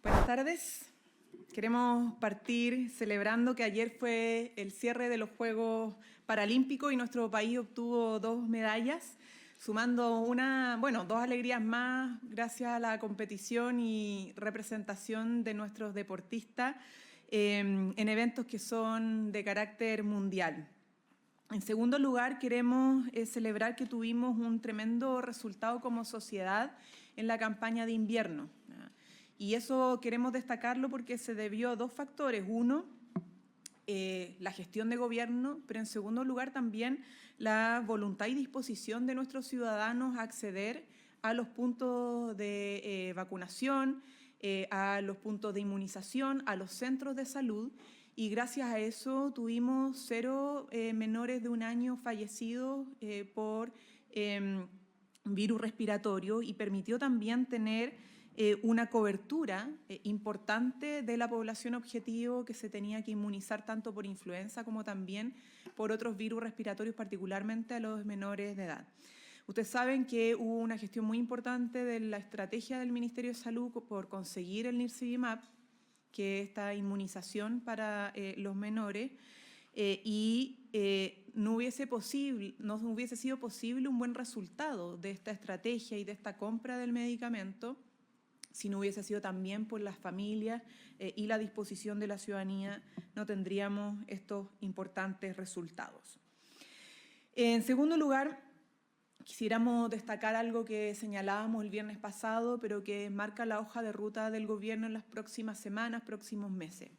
Buenas tardes. Queremos partir celebrando que ayer fue el cierre de los Juegos Paralímpicos y nuestro país obtuvo 2 medallas, sumando dos alegrías más gracias a la competición y representación de nuestros deportistas en eventos que son de carácter mundial. En segundo lugar, queremos celebrar que tuvimos un tremendo resultado como sociedad en la campaña de invierno. Y eso queremos destacarlo porque se debió a 2 factores. Uno, la gestión de gobierno, pero en segundo lugar también la voluntad y disposición de nuestros ciudadanos a acceder a los puntos de vacunación, a los puntos de inmunización, a los centros de salud. Y gracias a eso tuvimos 0 menores de 1 año fallecidos por virus respiratorio y permitió también tener una cobertura importante de la población objetivo que se tenía que inmunizar tanto por influenza como también por otros virus respiratorios, particularmente a los menores de edad. Ustedes saben que hubo una gestión muy importante de la estrategia del Ministerio de Salud por conseguir el Nirsevimab, que es esta inmunización para los menores, no hubiese sido posible un buen resultado de esta estrategia y de esta compra del medicamento si no hubiese sido también por las familias y la disposición de la ciudadanía, no tendríamos estos importantes resultados. En segundo lugar, quisiéramos destacar algo que señalábamos el viernes pasado, pero que marca la hoja de ruta del gobierno en las próximas semanas, próximos meses.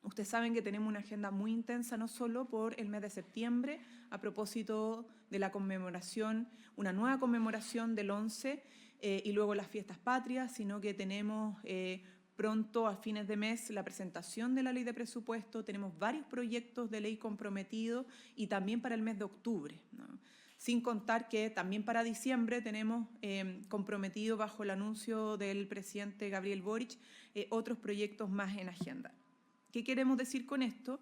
Ustedes saben que tenemos una agenda muy intensa, no solo por el mes de septiembre, a propósito de la conmemoración, una nueva conmemoración del 11 y luego las fiestas patrias, sino que tenemos pronto, a fines de mes, la presentación de la ley de presupuesto, tenemos varios proyectos de ley comprometidos y también para el mes de octubre, ¿no? Sin contar que también para diciembre tenemos comprometido bajo el anuncio del presidente Gabriel Boric otros proyectos más en agenda. ¿Qué queremos decir con esto?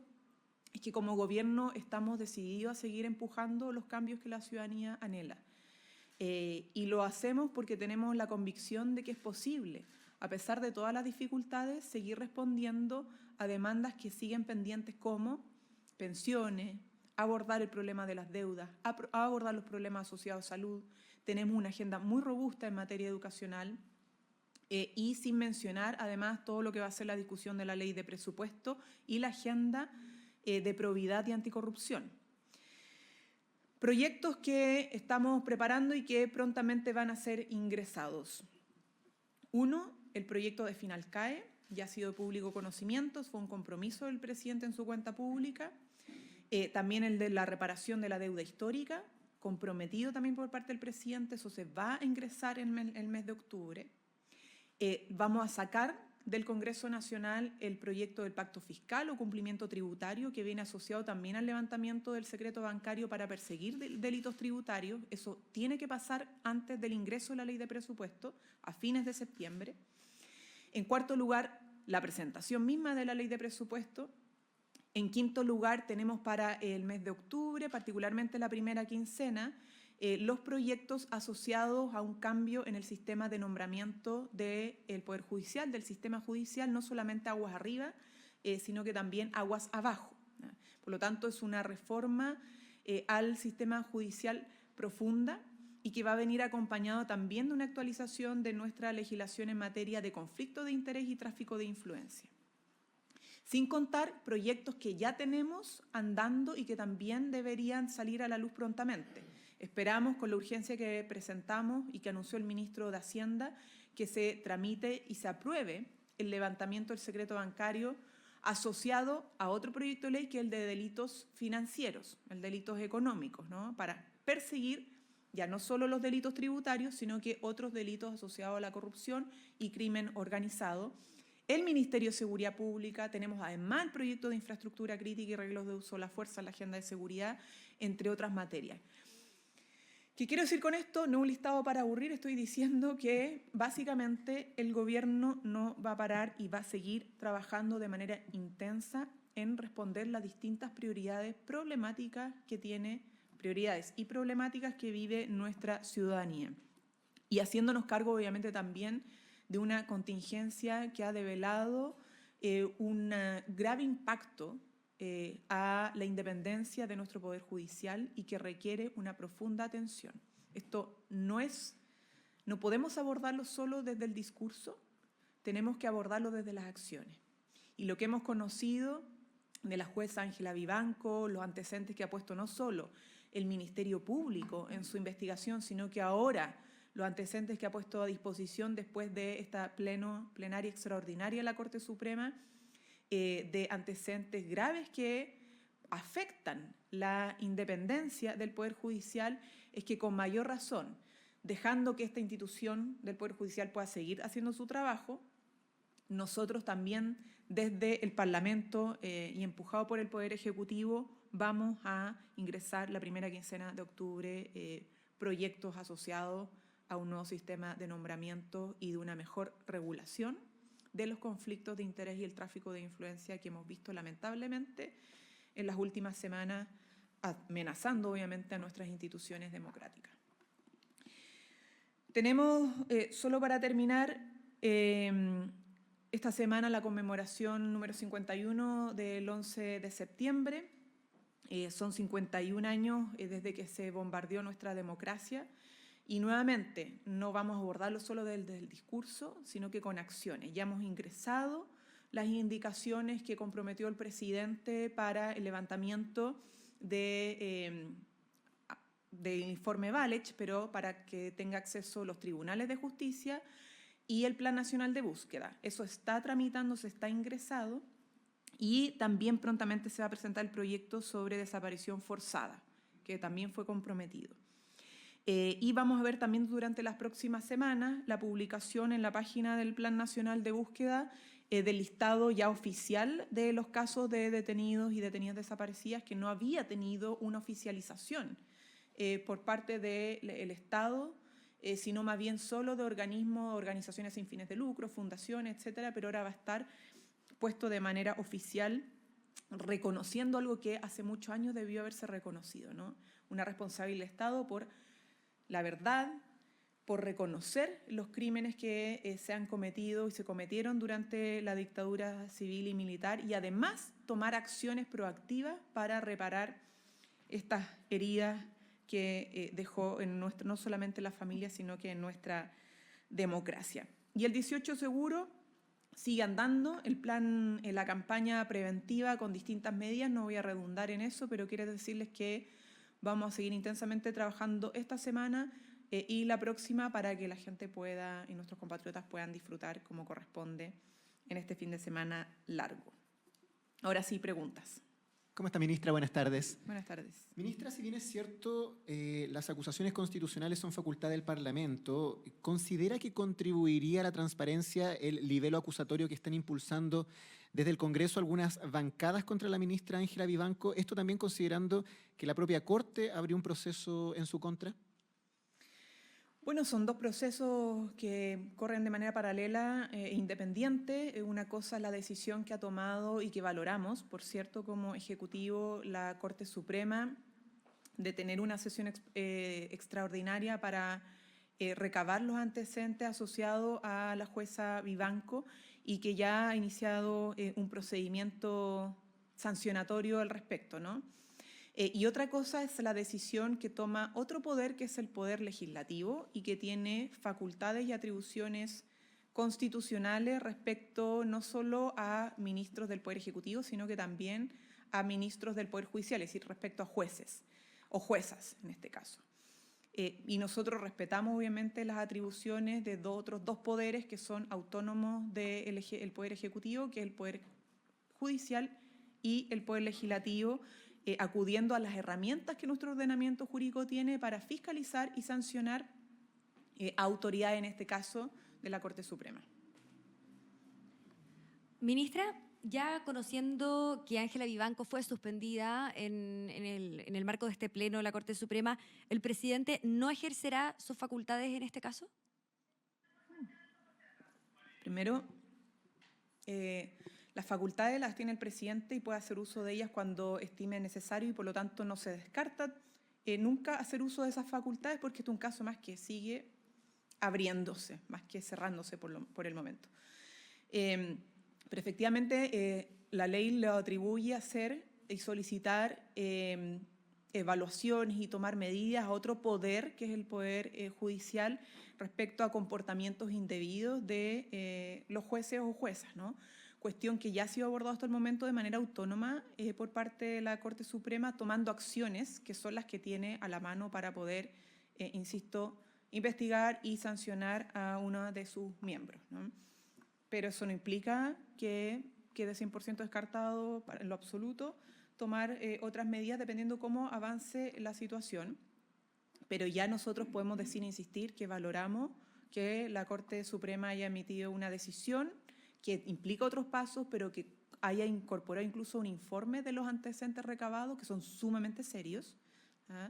Es que como gobierno estamos decididos a seguir empujando los cambios que la ciudadanía anhela. Y lo hacemos porque tenemos la convicción de que es posible, a pesar de todas las dificultades, seguir respondiendo a demandas que siguen pendientes como pensiones, abordar el problema de las deudas, abordar los problemas asociados a salud. Tenemos una agenda muy robusta en materia educacional, y sin mencionar además todo lo que va a ser la discusión de la ley de presupuesto y la agenda de probidad y anticorrupción. Proyectos que estamos preparando y que prontamente van a ser ingresados. Uno, el proyecto de Finalcae, ya ha sido de público conocimiento, fue un compromiso del presidente en su cuenta pública. También el de la reparación de la deuda histórica, comprometido también por parte del presidente, eso se va a ingresar en el mes de octubre. Vamos a sacar del Congreso Nacional el proyecto del pacto fiscal o cumplimiento tributario que viene asociado también al levantamiento del secreto bancario para perseguir delitos tributarios. Eso tiene que pasar antes del ingreso de la ley de presupuesto, a fines de septiembre. En cuarto lugar, la presentación misma de la ley de presupuesto. En quinto lugar, tenemos para el mes de octubre, particularmente la primera quincena, los proyectos asociados a un cambio en el sistema de nombramiento del Poder Judicial, del sistema judicial, no solamente aguas arriba, sino que también aguas abajo. Por lo tanto, es una reforma al sistema judicial profunda y que va a venir acompañado también de una actualización de nuestra legislación en materia de conflicto de interés y tráfico de influencia. Sin contar proyectos que ya tenemos andando y que también deberían salir a la luz prontamente. Esperamos, con la urgencia que presentamos y que anunció el ministro de Hacienda, que se tramite y se apruebe el levantamiento del secreto bancario asociado a otro proyecto de ley que es el de delitos financieros, el delitos económicos, ¿no? Para perseguir ya no solo los delitos tributarios, sino que otros delitos asociados a la corrupción y crimen organizado. El Ministerio de Seguridad Pública, tenemos además el proyecto de infraestructura crítica y arreglos de uso de la fuerza en la agenda de seguridad, entre otras materias. ¿Qué quiero decir con esto? No un listado para aburrir, estoy diciendo que básicamente el gobierno no va a parar y va a seguir trabajando de manera intensa en responder las distintas prioridades y problemáticas que vive nuestra ciudadanía. Y haciéndonos cargo, obviamente, también de una contingencia que ha develado un grave impacto a la independencia de nuestro Poder Judicial y que requiere una profunda atención. Esto no podemos abordarlo solo desde el discurso, tenemos que abordarlo desde las acciones. Y lo que hemos conocido de la jueza Ángela Vivanco, los antecedentes que ha puesto no solo el Ministerio Público en su investigación, sino que ahora los antecedentes que ha puesto a disposición después de esta plenaria extraordinaria de la Corte Suprema, de antecedentes graves que afectan la independencia del Poder Judicial, es que con mayor razón, dejando que esta institución del Poder Judicial pueda seguir haciendo su trabajo, nosotros también desde el Parlamento y empujado por el Poder Ejecutivo vamos a ingresar la primera quincena de octubre proyectos asociados a un nuevo sistema de nombramiento y de una mejor regulación de los conflictos de interés y el tráfico de influencia que hemos visto lamentablemente en las últimas semanas, amenazando obviamente a nuestras instituciones democráticas. Tenemos, solo para terminar, esta semana la conmemoración número 51 del 11 de septiembre. Son 51 años desde que se bombardeó nuestra democracia. Y nuevamente, no vamos a abordarlo solo desde el discurso, sino que con acciones. Ya hemos ingresado las indicaciones que comprometió el presidente para el levantamiento del informe Valech, pero para que tenga acceso los tribunales de justicia y el Plan Nacional de Búsqueda. Eso está tramitándose, está ingresado y también prontamente se va a presentar el proyecto sobre desaparición forzada, que también fue comprometido. Y vamos a ver también durante las próximas semanas la publicación en la página del Plan Nacional de Búsqueda del listado ya oficial de los casos de detenidos y detenidas desaparecidas que no había tenido una oficialización por parte del Estado, sino más bien solo de organismos, organizaciones sin fines de lucro, fundaciones, etcétera, pero ahora va a estar puesto de manera oficial, reconociendo algo que hace muchos años debió haberse reconocido, ¿no? Una responsabilidad del Estado por la verdad, por reconocer los crímenes que se han cometido y se cometieron durante la dictadura civil y militar y además tomar acciones proactivas para reparar estas heridas que dejó en no solamente en la familia, sino que en nuestra democracia. Y el 18 seguro sigue andando, el plan, la campaña preventiva con distintas medidas, no voy a redundar en eso, pero quiero decirles que vamos a seguir intensamente trabajando esta semana y la próxima para que la gente pueda y nuestros compatriotas puedan disfrutar como corresponde en este fin de semana largo. Ahora sí, preguntas. ¿Cómo está, ministra? Buenas tardes. Buenas tardes. Ministra, si bien es cierto, las acusaciones constitucionales son facultad del Parlamento, ¿considera que contribuiría a la transparencia el libelo acusatorio que están impulsando desde el Congreso algunas bancadas contra la ministra Ángela Vivanco? Esto también considerando que la propia Corte abrió un proceso en su contra. Bueno, son dos procesos que corren de manera paralela e independiente. Una cosa es la decisión que ha tomado y que valoramos, por cierto, como Ejecutivo, la Corte Suprema, de tener una sesión extraordinaria para recabar los antecedentes asociados a la jueza Vivanco y que ya ha iniciado un procedimiento sancionatorio al respecto, ¿no? Y otra cosa es la decisión que toma otro poder, que es el poder legislativo, y que tiene facultades y atribuciones constitucionales respecto no solo a ministros del Poder Ejecutivo, sino que también a ministros del Poder Judicial, es decir, respecto a jueces o juezas en este caso. Y nosotros respetamos obviamente las atribuciones de otros dos poderes que son autónomos del Poder Ejecutivo, que es el Poder Judicial y el Poder Legislativo, acudiendo a las herramientas que nuestro ordenamiento jurídico tiene para fiscalizar y sancionar a autoridades, en este caso, de la Corte Suprema. Ministra, ya conociendo que Ángela Vivanco fue suspendida en el marco de este pleno de la Corte Suprema, ¿el presidente no ejercerá sus facultades en este caso? Primero, las facultades las tiene el presidente y puede hacer uso de ellas cuando estime necesario y por lo tanto no se descarta nunca hacer uso de esas facultades porque este es un caso más que sigue abriéndose, más que cerrándose por el momento. Pero efectivamente la ley lo atribuye a hacer y solicitar evaluaciones y tomar medidas a otro poder, que es el poder judicial, respecto a comportamientos indebidos de los jueces o juezas, ¿no? Cuestión que ya ha sido abordada hasta el momento de manera autónoma por parte de la Corte Suprema, tomando acciones que son las que tiene a la mano para poder, insisto, investigar y sancionar a uno de sus miembros, ¿no? Pero eso no implica que quede 100% descartado en lo absoluto tomar otras medidas dependiendo cómo avance la situación. Pero ya nosotros podemos decir, insistir, que valoramos que la Corte Suprema haya emitido una decisión que implica otros pasos, pero que haya incorporado incluso un informe de los antecedentes recabados, que son sumamente serios, ¿ah?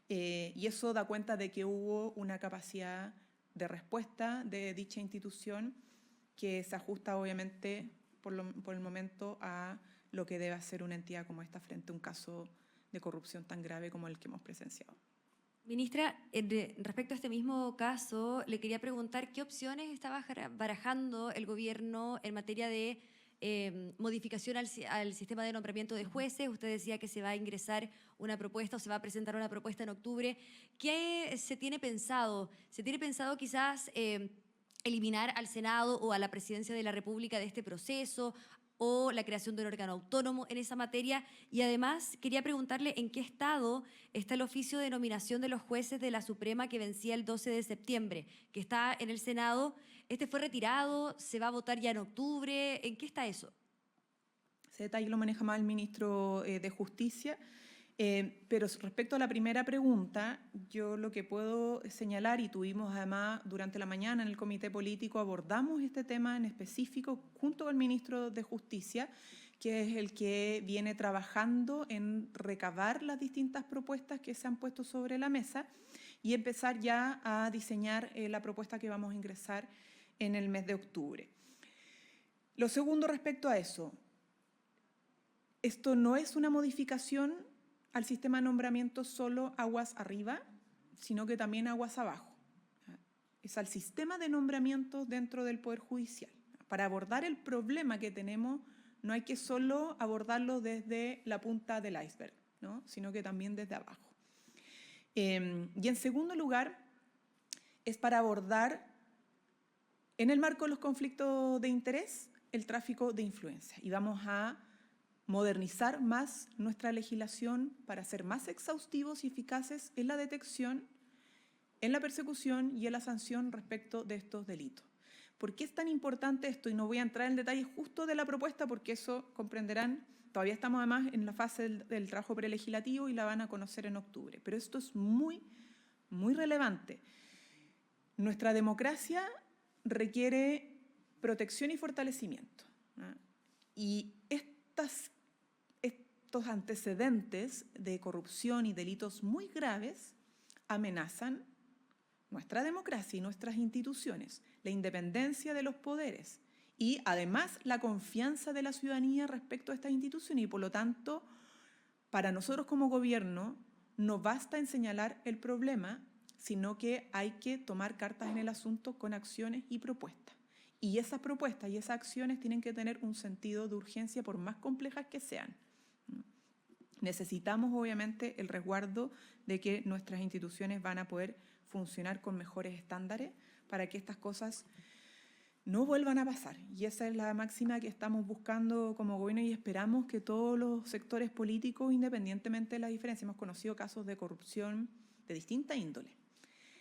Y eso da cuenta de que hubo una capacidad de respuesta de dicha institución que se ajusta obviamente por el momento a lo que debe hacer una entidad como esta frente a un caso de corrupción tan grave como el que hemos presenciado. Ministra, respecto a este mismo caso, le quería preguntar qué opciones estaba barajando el gobierno en materia de modificación al sistema de nombramiento de jueces. Usted decía que se va a ingresar una propuesta o se va a presentar una propuesta en octubre. ¿Qué se tiene pensado? ¿Se tiene pensado quizás eliminar al Senado o a la Presidencia de la República de este proceso, o la creación de un órgano autónomo en esa materia? Y además quería preguntarle en qué estado está el oficio de nominación de los jueces de la Suprema que vencía el 12 de septiembre, que está en el Senado. ¿Este fue retirado? ¿Se va a votar ya en octubre? ¿En qué está eso? Ese detalle lo maneja más el ministro de Justicia. Pero respecto a la primera pregunta, yo lo que puedo señalar, y tuvimos además durante la mañana en el comité político, abordamos este tema en específico junto con el ministro de Justicia, que es el que viene trabajando en recabar las distintas propuestas que se han puesto sobre la mesa y empezar ya a diseñar la propuesta que vamos a ingresar en el mes de octubre. Lo segundo respecto a eso, esto no es una modificación al sistema de nombramiento solo aguas arriba, sino que también aguas abajo. Es al sistema de nombramiento dentro del Poder Judicial. Para abordar el problema que tenemos, no hay que solo abordarlo desde la punta del iceberg, ¿no? Sino que también desde abajo. Y en segundo lugar, es para abordar, en el marco de los conflictos de interés, el tráfico de influencia. Y vamos a modernizar más nuestra legislación para ser más exhaustivos y eficaces en la detección, en la persecución y en la sanción respecto de estos delitos. ¿Por qué es tan importante esto? Y no voy a entrar en detalle justo de la propuesta porque eso comprenderán, todavía estamos además en la fase del trabajo prelegislativo y la van a conocer en octubre. Pero esto es muy, muy relevante. Nuestra democracia requiere protección y fortalecimiento, ¿no? Y estos antecedentes de corrupción y delitos muy graves amenazan nuestra democracia y nuestras instituciones, la independencia de los poderes y además la confianza de la ciudadanía respecto a estas instituciones. Y por lo tanto, para nosotros como gobierno no basta en señalar el problema, sino que hay que tomar cartas en el asunto con acciones y propuestas. Y esas propuestas y esas acciones tienen que tener un sentido de urgencia por más complejas que sean. Necesitamos obviamente el resguardo de que nuestras instituciones van a poder funcionar con mejores estándares para que estas cosas no vuelvan a pasar. Y esa es la máxima que estamos buscando como gobierno y esperamos que todos los sectores políticos, independientemente de la diferencia, hemos conocido casos de corrupción de distinta índole.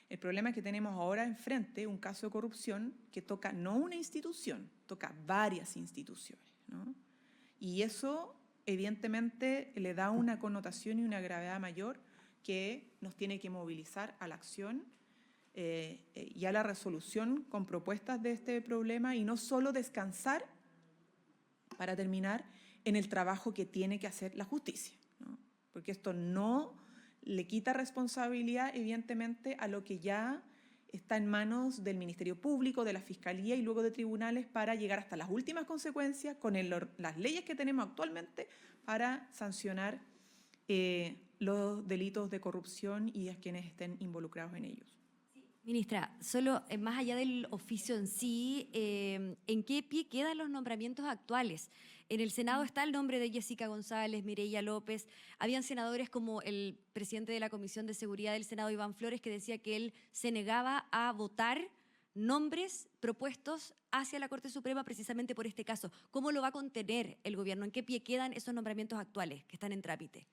El problema es que tenemos ahora enfrente un caso de corrupción que toca no una institución, toca varias instituciones, ¿no? Y eso evidentemente le da una connotación y una gravedad mayor que nos tiene que movilizar a la acción y a la resolución con propuestas de este problema y no solo descansar, para terminar, en el trabajo que tiene que hacer la justicia, ¿no? Porque esto no le quita responsabilidad, evidentemente, a lo que ya está en manos del Ministerio Público, de la Fiscalía y luego de tribunales para llegar hasta las últimas consecuencias con las leyes que tenemos actualmente para sancionar los delitos de corrupción y a quienes estén involucrados en ellos. Sí, Ministra, solo más allá del oficio en sí, ¿en qué pie quedan los nombramientos actuales? En el Senado está el nombre de Jessica González, Mireya López. Habían senadores como el presidente de la Comisión de Seguridad del Senado, Iván Flores, que decía que él se negaba a votar nombres propuestos hacia la Corte Suprema precisamente por este caso. ¿Cómo lo va a contener el gobierno? ¿En qué pie quedan esos nombramientos actuales que están en trámite?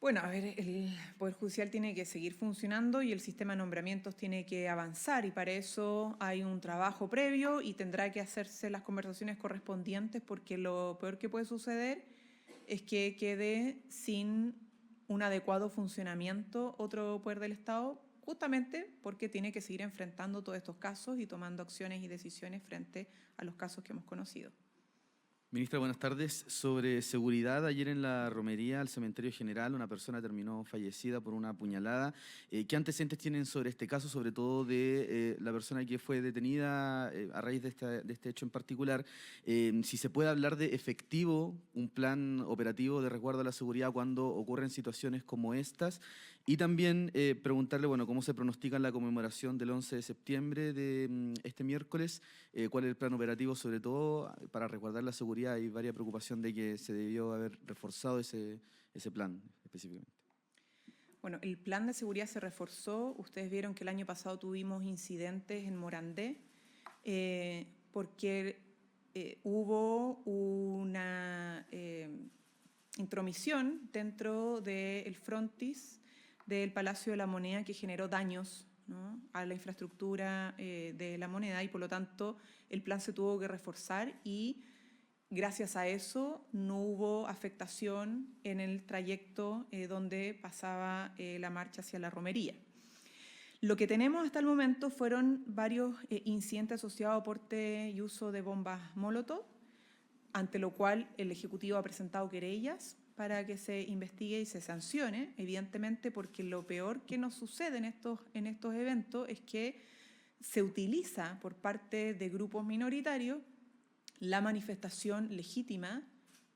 Bueno, a ver, el Poder Judicial tiene que seguir funcionando y el sistema de nombramientos tiene que avanzar y para eso hay un trabajo previo y tendrá que hacerse las conversaciones correspondientes porque lo peor que puede suceder es que quede sin un adecuado funcionamiento otro poder del Estado, justamente porque tiene que seguir enfrentando todos estos casos y tomando acciones y decisiones frente a los casos que hemos conocido. Ministra, buenas tardes. Sobre seguridad, ayer en la romería al Cementerio General una persona terminó fallecida por una puñalada. ¿Qué antecedentes tienen sobre este caso, sobre todo de la persona que fue detenida a raíz de este hecho en particular? Si se puede hablar de efectivo, un plan operativo de resguardo a la seguridad cuando ocurren situaciones como estas. Y también preguntarle, bueno, cómo se pronostica la conmemoración del 11 de septiembre de este miércoles, cuál es el plan operativo, sobre todo para resguardar la seguridad. Hay varias preocupación de que se debió haber reforzado ese plan específicamente. Bueno, el plan de seguridad se reforzó. Ustedes vieron que el año pasado tuvimos incidentes en Morandé porque hubo una intromisión dentro del frontis del Palacio de la Moneda que generó daños, ¿no?, a la infraestructura de la moneda y por lo tanto el plan se tuvo que reforzar y gracias a eso no hubo afectación en el trayecto donde pasaba la marcha hacia la romería. Lo que tenemos hasta el momento fueron varios incidentes asociados a porte y uso de bombas Molotov, ante lo cual el Ejecutivo ha presentado querellas para que se investigue y se sancione, evidentemente porque lo peor que nos sucede en estos eventos es que se utiliza por parte de grupos minoritarios la manifestación legítima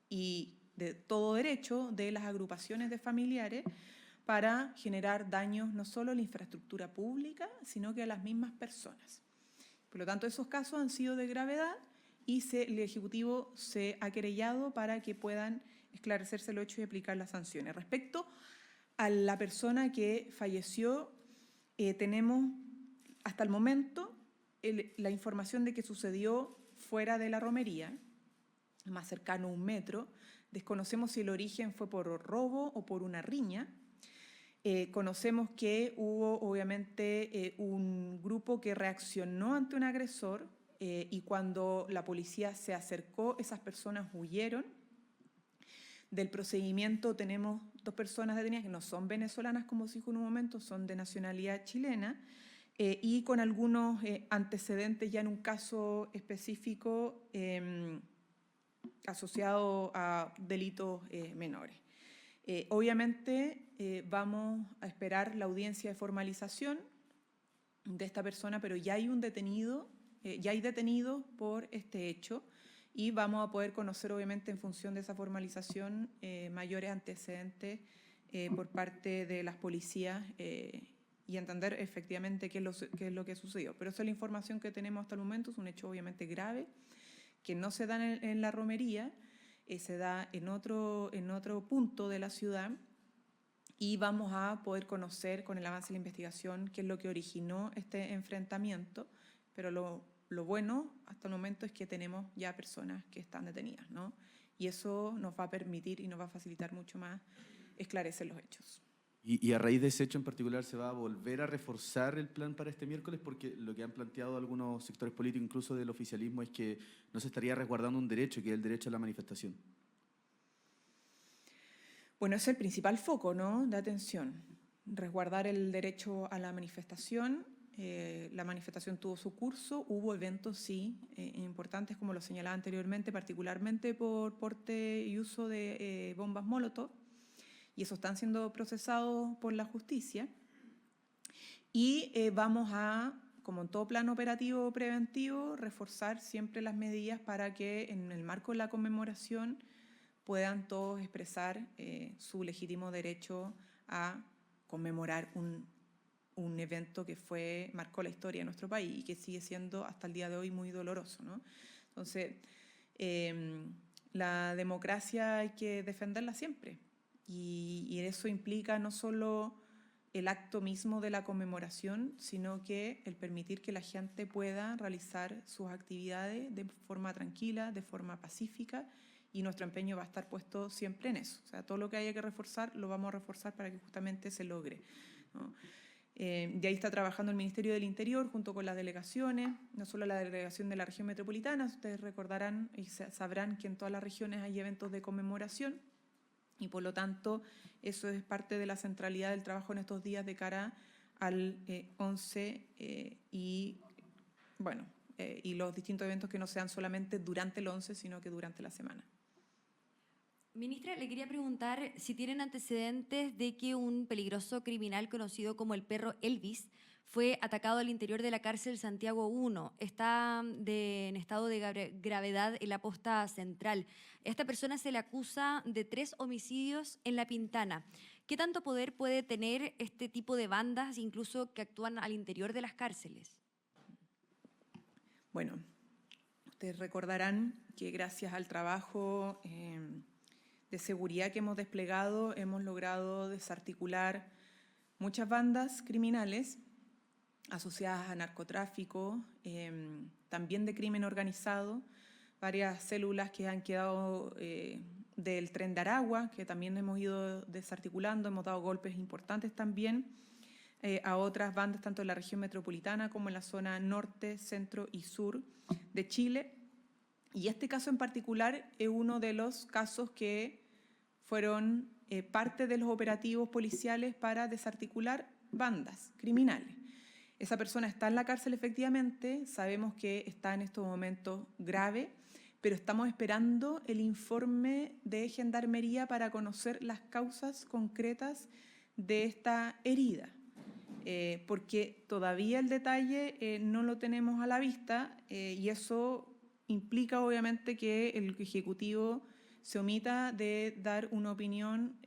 y de todo derecho de las agrupaciones de familiares para generar daños no solo a la infraestructura pública, sino que a las mismas personas. Por lo tanto, esos casos han sido de gravedad y el Ejecutivo se ha querellado para que puedan esclarecerse los hechos y aplicar las sanciones. Respecto a la persona que falleció, tenemos hasta el momento la información de que sucedió fuera de la romería, más cercano a 1 metro. Desconocemos si el origen fue por robo o por una riña. Conocemos que hubo obviamente un grupo que reaccionó ante un agresor y cuando la policía se acercó, esas personas huyeron. Del procedimiento tenemos 2 personas detenidas que no son venezolanas, como se dijo en un momento, son de nacionalidad chilena y con algunos antecedentes ya en un caso específico asociado a delitos menores. Obviamente vamos a esperar la audiencia de formalización de esta persona, pero ya hay un detenido, ya hay detenidos por este hecho y vamos a poder conocer obviamente en función de esa formalización mayores antecedentes por parte de las policías y entender efectivamente qué es lo que sucedió. Pero esa es la información que tenemos hasta el momento, es un hecho obviamente grave que no se da en la romería, se da en otro punto de la ciudad y vamos a poder conocer con el avance de la investigación qué es lo que originó este enfrentamiento, pero lo bueno hasta el momento es que tenemos ya personas que están detenidas, ¿no? Y eso nos va a permitir y nos va a facilitar mucho más esclarecer los hechos. Y a raíz de ese hecho en particular, ¿se va a volver a reforzar el plan para este miércoles? Porque lo que han planteado algunos sectores políticos, incluso del oficialismo, es que no se estaría resguardando un derecho, que es el derecho a la manifestación. Bueno, ese es el principal foco, ¿no?, de atención, resguardar el derecho a la manifestación. La manifestación tuvo su curso, hubo eventos, sí, importantes, como lo señalaba anteriormente, particularmente por porte y uso de bombas Molotov, y eso están siendo procesados por la justicia. Y vamos a, como en todo plan operativo preventivo, reforzar siempre las medidas para que en el marco de la conmemoración puedan todos expresar su legítimo derecho a conmemorar un un evento que marcó la historia de nuestro país y que sigue siendo hasta el día de hoy muy doloroso, ¿no? Entonces, la democracia hay que defenderla siempre y eso implica no solo el acto mismo de la conmemoración, sino que el permitir que la gente pueda realizar sus actividades de forma tranquila, de forma pacífica, y nuestro empeño va a estar puesto siempre en eso. O sea, todo lo que haya que reforzar, lo vamos a reforzar para que justamente se logre, ¿no? De ahí está trabajando el Ministerio del Interior junto con las delegaciones, no solo la delegación de la región metropolitana, ustedes recordarán y sabrán que en todas las regiones hay eventos de conmemoración y por lo tanto eso es parte de la centralidad del trabajo en estos días de cara al 11 y los distintos eventos que no sean solamente durante el 11, sino que durante la semana. Ministra, le quería preguntar si tienen antecedentes de que un peligroso criminal conocido como el perro Elvis fue atacado al interior de la cárcel Santiago I. Está en estado de gravedad en la posta central. A esta persona se le acusa de 3 homicidios en La Pintana. ¿Qué tanto poder puede tener este tipo de bandas, incluso que actúan al interior de las cárceles? Bueno, ustedes recordarán que gracias al trabajo de seguridad que hemos desplegado, hemos logrado desarticular muchas bandas criminales asociadas a narcotráfico, también de crimen organizado, varias células que han quedado del Tren de Aragua, que también hemos ido desarticulando, hemos dado golpes importantes también a otras bandas, tanto en la región metropolitana como en la zona norte, centro y sur de Chile. Y este caso en particular es uno de los casos que fueron parte de los operativos policiales para desarticular bandas criminales. Esa persona está en la cárcel efectivamente, sabemos que está en estos momentos grave, pero estamos esperando el informe de Gendarmería para conocer las causas concretas de esta herida, porque todavía el detalle no lo tenemos a la vista y eso implica obviamente que el Ejecutivo se omita de dar una opinión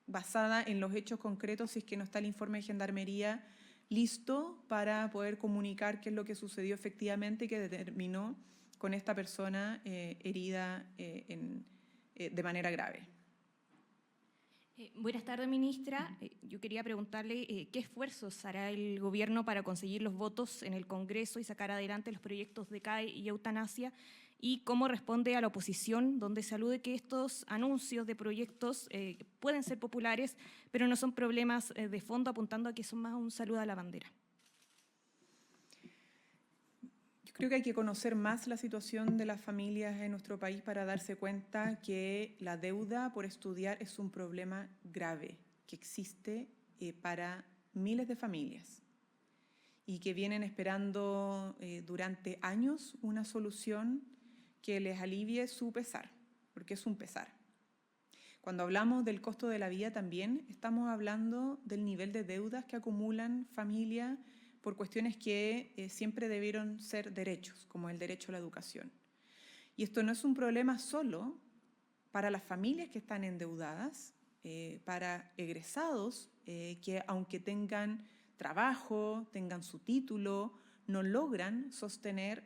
basada en los hechos concretos si es que no está el informe de Gendarmería listo para poder comunicar qué es lo que sucedió efectivamente y que determinó con esta persona herida de manera grave. Buenas tardes, ministra. Yo quería preguntarle qué esfuerzos hará el gobierno para conseguir los votos en el Congreso y sacar adelante los proyectos de CAE y eutanasia, y cómo responde a la oposición, donde se alude que estos anuncios de proyectos pueden ser populares, pero no son problemas de fondo, apuntando a que son más un saludo a la bandera. Yo creo que hay que conocer más la situación de las familias en nuestro país para darse cuenta que la deuda por estudiar es un problema grave que existe para miles de familias y que vienen esperando durante años una solución que les alivie su pesar, porque es un pesar. Cuando hablamos del costo de la vida también estamos hablando del nivel de deudas que acumulan familias por cuestiones que siempre debieron ser derechos, como el derecho a la educación. Y esto no es un problema solo para las familias que están endeudadas, para egresados que aunque tengan trabajo, tengan su título, no logran sostener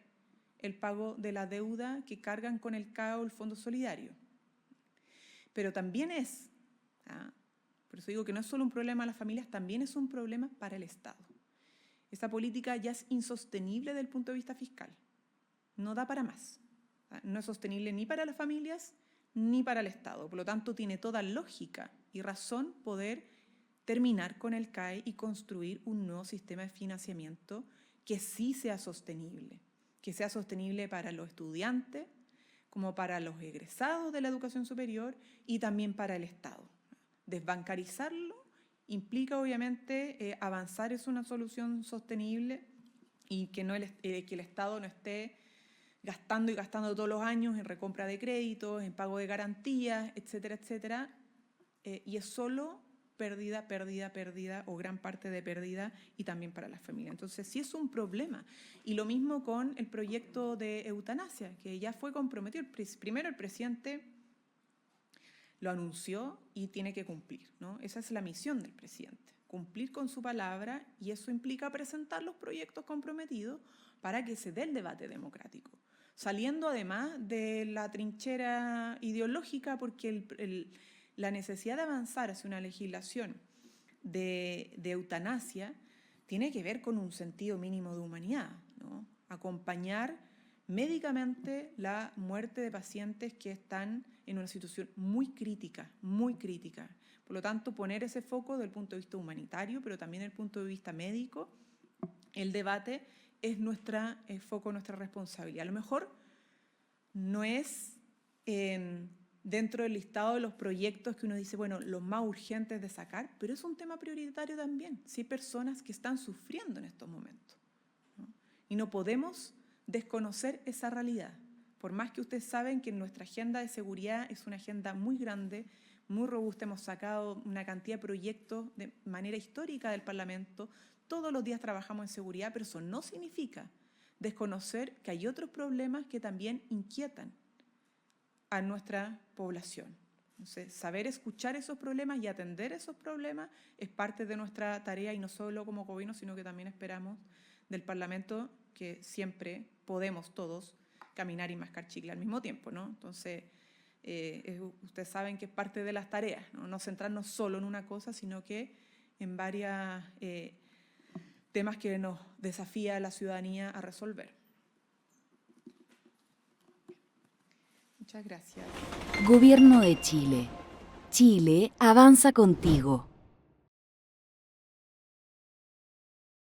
el pago de la deuda que cargan con el CAO, el Fondo Solidario. Pero también por eso digo que no es solo un problema de las familias, también es un problema para el Estado. Esta política ya es insostenible desde el punto de vista fiscal. No da para más. No es sostenible ni para las familias ni para el Estado. Por lo tanto, tiene toda lógica y razón poder terminar con el CAE y construir un nuevo sistema de financiamiento que sí sea sostenible. Que sea sostenible para los estudiantes, como para los egresados de la educación superior y también para el Estado. Desbancarizarlo implica obviamente avanzar es una solución sostenible y que el Estado no esté gastando y gastando todos los años en recompra de créditos, en pago de garantías, etcétera, etcétera, y es solo pérdida, pérdida, pérdida o gran parte de pérdida y también para las familias. Entonces sí es un problema. Y lo mismo con el proyecto de eutanasia, que ya fue comprometido. Primero el presidente lo anunció y tiene que cumplir, ¿no? Esa es la misión del presidente. cumplir con su palabra, y eso implica presentar los proyectos comprometidos para que se dé el debate democrático, saliendo además de la trinchera ideológica, porque la necesidad de avanzar hacia una legislación de eutanasia tiene que ver con un sentido mínimo de humanidad, ¿no? Acompañar médicamente la muerte de pacientes que están en una situación muy crítica, muy crítica. Por lo tanto, poner ese foco desde el punto de vista humanitario, pero también desde el punto de vista médico, el debate es el foco de nuestra responsabilidad. A lo mejor no es dentro del listado de los proyectos que uno dice, bueno, los más urgentes de sacar, pero es un tema prioritario también. Sí hay personas que están sufriendo en estos momentos, ¿no? Y no podemos desconocer esa realidad. Por más que ustedes saben que nuestra agenda de seguridad es una agenda muy grande, muy robusta, hemos sacado una cantidad de proyectos de manera histórica del Parlamento, todos los días trabajamos en seguridad, pero eso no significa desconocer que hay otros problemas que también inquietan a nuestra población. Entonces, saber escuchar esos problemas y atender esos problemas es parte de nuestra tarea, y no solo como gobierno, sino que también esperamos del Parlamento que siempre podemos todos caminar y mascar chicle al mismo tiempo, ¿no? Entonces, ustedes saben que es parte de las tareas, ¿no? No centrarnos solo en una cosa, sino que en varios temas que nos desafía a la ciudadanía a resolver. Muchas gracias. Gobierno de Chile. Chile avanza contigo.